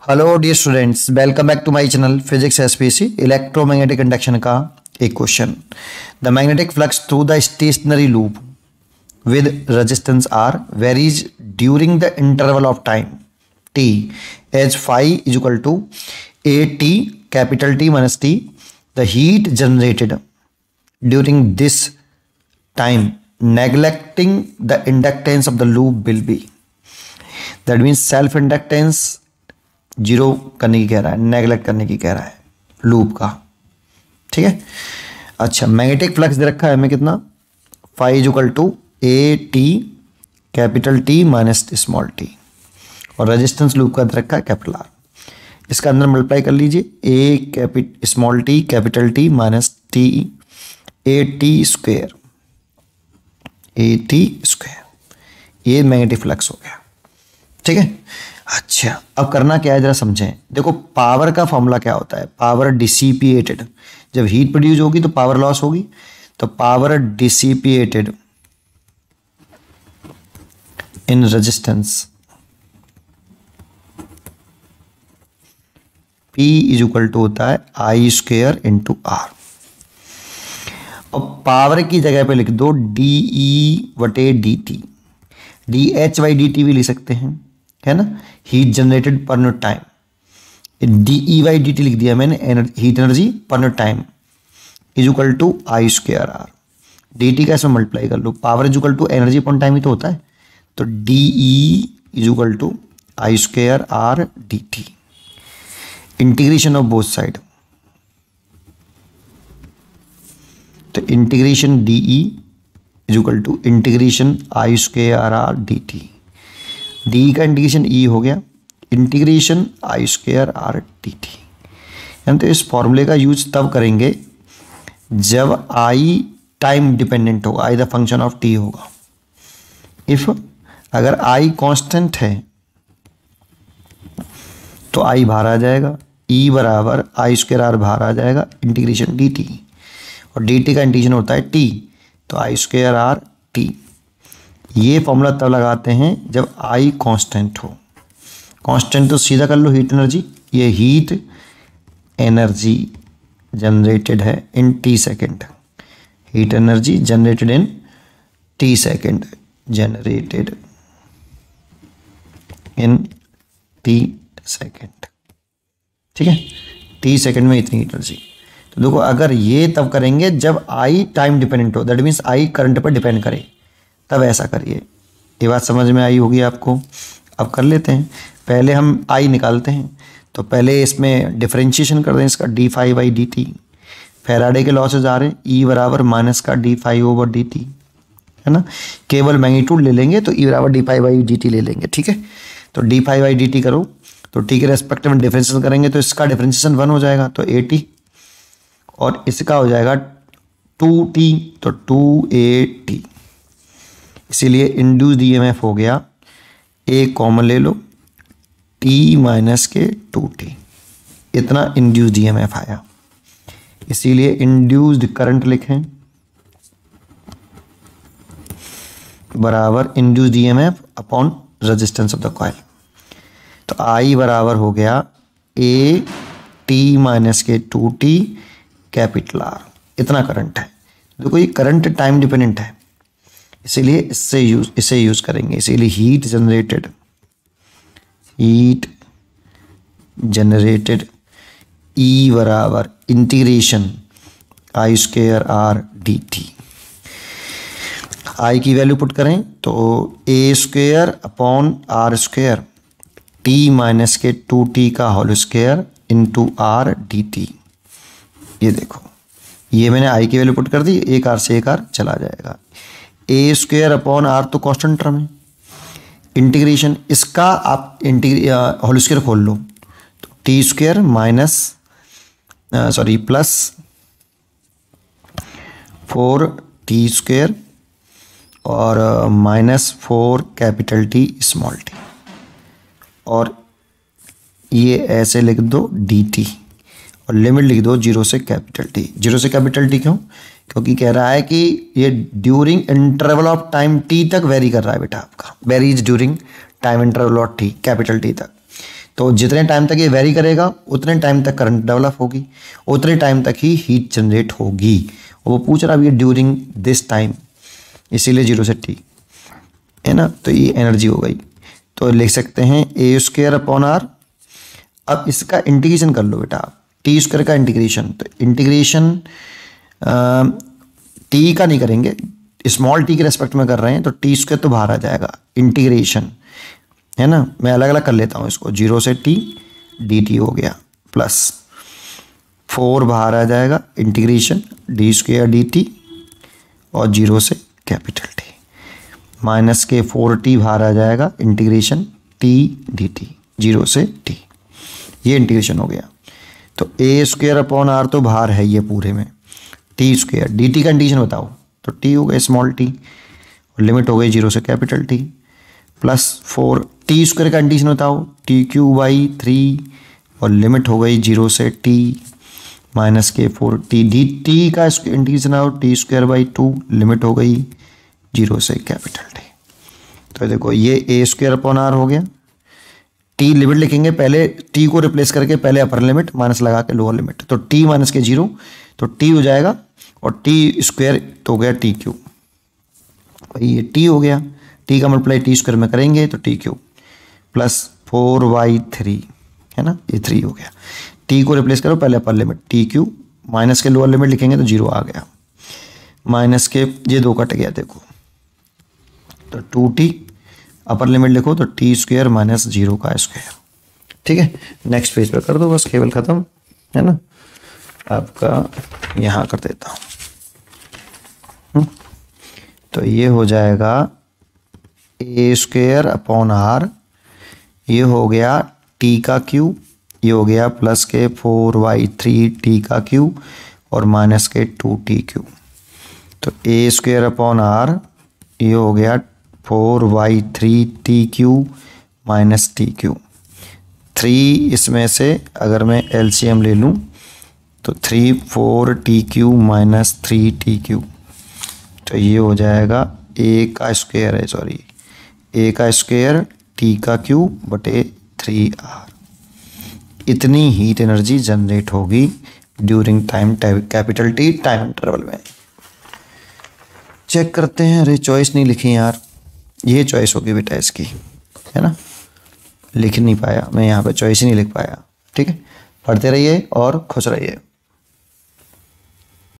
Hello dear students, welcome back to my channel physics SPC. Electromagnetic induction का एक question. The magnetic flux through the stationary loop with resistance r varies during the interval of time t as phi is equal to a t capital T minus t. The heat generated during this time neglecting the inductance of the loop will be, that means self inductance zero करने की कह रहा है, neglect करने की कह रहा है लूप का। ठीक है, अच्छा मैग्नेटिक फ्लक्स दे रखा है हमें कितना, phi is equal to a t capital T minus small T, और रेजिस्टेंस लूप का दे रखा है कैपिटल आर। इसका अंदर मल्टीप्लाई कर लीजिए, A small T capital T minus T A T square, A T square. ये मैग्नेटिक फ्लक्स हो गया। ठीक है, अच्छा अब करना क्या है जरा समझें। देखो पावर का फॉर्मूला क्या होता है, पावर डिसिपिएटेड। जब हीट प्रोड्यूस होगी तो पावर लॉस होगी, तो power dissipated in resistance P is equal to होता है आई स्क्वेयर इंटू आर। और पावर की जगह पे लिख दो डी ई वटे D T, D H by D T भी लिख सकते हैं, है ना। Heat generated per unit time, D E by D T लिख दिया मैंने, heat energy per unit time is equal to I square R. D T का इसमें मल्टीप्लाई कर लो, power is equal to energy upon time ही तो होता है, तो D E is equal to I square R D T. Integration of both side, तो integration D E is equal to integration I square R D T. D का integration E हो गया, integration I square R D T. यानी तो इस फॉर्मूले का use तब करेंगे जब आई टाइम डिपेंडेंट होगा, I the function of T होगा। इफ अगर आई कांस्टेंट है तो आई बाहर आ जाएगा, ई बराबर आई स्क्वेयर आर बाहर आ जाएगा, इंटीग्रेशन डी टी, और डी टी का इंटीग्रेशन होता है टी, तो आई स्क्वेयर आर टी। ये फॉर्मूला तब लगाते हैं जब आई कांस्टेंट हो। कांस्टेंट तो सीधा कर लो हीट एनर्जी, ये हीट एनर्जी जनरेटेड है in T second, heat energy generated in T second, generated in T second. ठीक है, टी सेकेंड में इतनी हीट एनर्जी। तो देखो अगर ये तब करेंगे जब आई टाइम डिपेंडेंट हो, दैट मीन्स आई करंट पर डिपेंड करे, तब ऐसा करिए। ये बात समझ में आई होगी आपको। अब कर लेते हैं, पहले हम आई निकालते हैं, तो पहले इसमें डिफरेंशिएशन कर दें इसका, d phi by d t. Faraday के लॉसेज आ रहे हैं, ई बराबर माइनस का d phi over d t, है ना। केवल मैग्नीट्यूड ले लेंगे तो ई बराबर d phi by d t ले लेंगे। ठीक है, तो d phi by d t करो, तो टी के रेस्पेक्ट में डिफरेंशिएशन करेंगे तो इसका डिफरेंशिएशन 1 हो जाएगा, तो ए टी, और इसका हो जाएगा 2t, तो 2at। इसीलिए इंड्यूस्ड ईएमएफ हो गया, ए कॉमन ले लो, t माइनस के 2t, इतना इंड्यूस्ड ईएमएफ आया। इसीलिए इंड्यूस्ड करंट लिखें बराबर induced EMF upon resistance of the coil. तो I बराबर हो गया A T minus K 2t capital R, इतना करंट है। देखो ये करंट टाइम डिपेंडेंट है, इसीलिए इसे यूज करेंगे। इसीलिए हीट जनरेटेड ई बराबर integration I square R D T. I की वैल्यू पुट करें तो A square upon R square, T minus K 2t का whole square into R D T. ये देखो, ये मैंने आई की वैल्यू पुट कर दी, एक आर से एक आर चला जाएगा। ए स्क्वेयर अपॉन आर तो कांस्टेंट टर्म है, इंटीग्रेशन इसका आप होल स्क्वेयर खोल लो, तो T square minus plus 4t square और minus 4 capital T small T, और ये ऐसे लिख दो डी टी, और लिमिट लिख दो 0 से कैपिटल टी। 0 से कैपिटल टी क्यों? क्योंकि कह रहा है कि ये during interval of time T तक वेरी कर रहा है बेटा आपका, varies during time interval of T, capital T तक। तो जितने टाइम तक ये वेरी करेगा उतने टाइम तक करंट डेवलप होगी, उतने टाइम तक ही हीट जनरेट होगी। और वो पूछ रहा है ड्यूरिंग दिस टाइम, इसीलिए 0 से t है ना। तो ये एनर्जी हो गई, तो लिख सकते हैं a²/r। अब इसका इंटीग्रेशन कर लो बेटा आप, t² का इंटीग्रेशन। तो इंटीग्रेशन t का नहीं करेंगे, स्मॉल t के रेस्पेक्ट में कर रहे हैं, तो t² तो बाहर आ जाएगा, इंटीग्रेशन है ना। मैं अलग अलग कर लेता हूँ इसको, 0 से t dt हो गया, प्लस 4 बाहर आ जाएगा, इंटीग्रेशन d² dt, और 0 से कैपिटल T, माइनस के 4t बाहर आ जाएगा, इंटीग्रेशन t dt, 0 से t। ये इंटीग्रेशन हो गया। तो a²/r तो बाहर है ये पूरे में, t² dt कंडीशन बताओ, तो t हो गया स्मॉल t, और लिमिट हो गई 0 से capital T, plus 4 t² condition बताओ, t³/3, और लिमिट हो गई 0 से t, माइनस के 4t dt का इंटीग्रेशन आओ, t²/2, लिमिट हो गई 0 से कैपिटल T। तो देखो ये a²/r हो गया। t लिमिट लिखेंगे, पहले t को रिप्लेस करके पहले अपर लिमिट माइनस लगा के लोअर लिमिट, तो t माइनस के 0, तो t हो जाएगा, और t² तो हो गया t³, ये t हो गया, t का मल्टीप्लाई t² में करेंगे तो t³ प्लस 4/3 है ना, ये 3 हो गया। t को रिप्लेस करो पहले अपर लिमिट, t³ माइनस के लोअर लिमिट लिखेंगे तो 0 आ गया, माइनस के ये 2 कट गया देखो, तो 2t अपर लिमिट लिखो तो t² माइनस 0 का स्क्वायर। ठीक है, नेक्स्ट पेज पर कर दो, बस केवल खत्म है ना। आपका यहाँ कर देता हूँ, तो ये हो जाएगा a²/r, ये हो गया t का क्यूब, ये हो गया प्लस के 4/3 t का क्यूब, और माइनस के 2t³। तो a²/r ये हो गया 4/3 t³ माइनस t³। 3 इसमें से अगर मैं LCM ले लूँ तो 3 4 t³ माइनस 3 t³, तो ये हो जाएगा a का स्क्वायर है, सॉरी a का स्क्वायर t का क्यूब बटे 3r। इतनी हीट एनर्जी जनरेट होगी during time capital T time interval में। चेक करते हैं, अरे चॉइस नहीं लिखी यार, ये चॉइस होगी बेटा इसकी, है ना, लिख नहीं पाया मैं यहाँ पे, चॉइस ही नहीं लिख पाया। ठीक है, पढ़ते रहिए और खुश रहिए।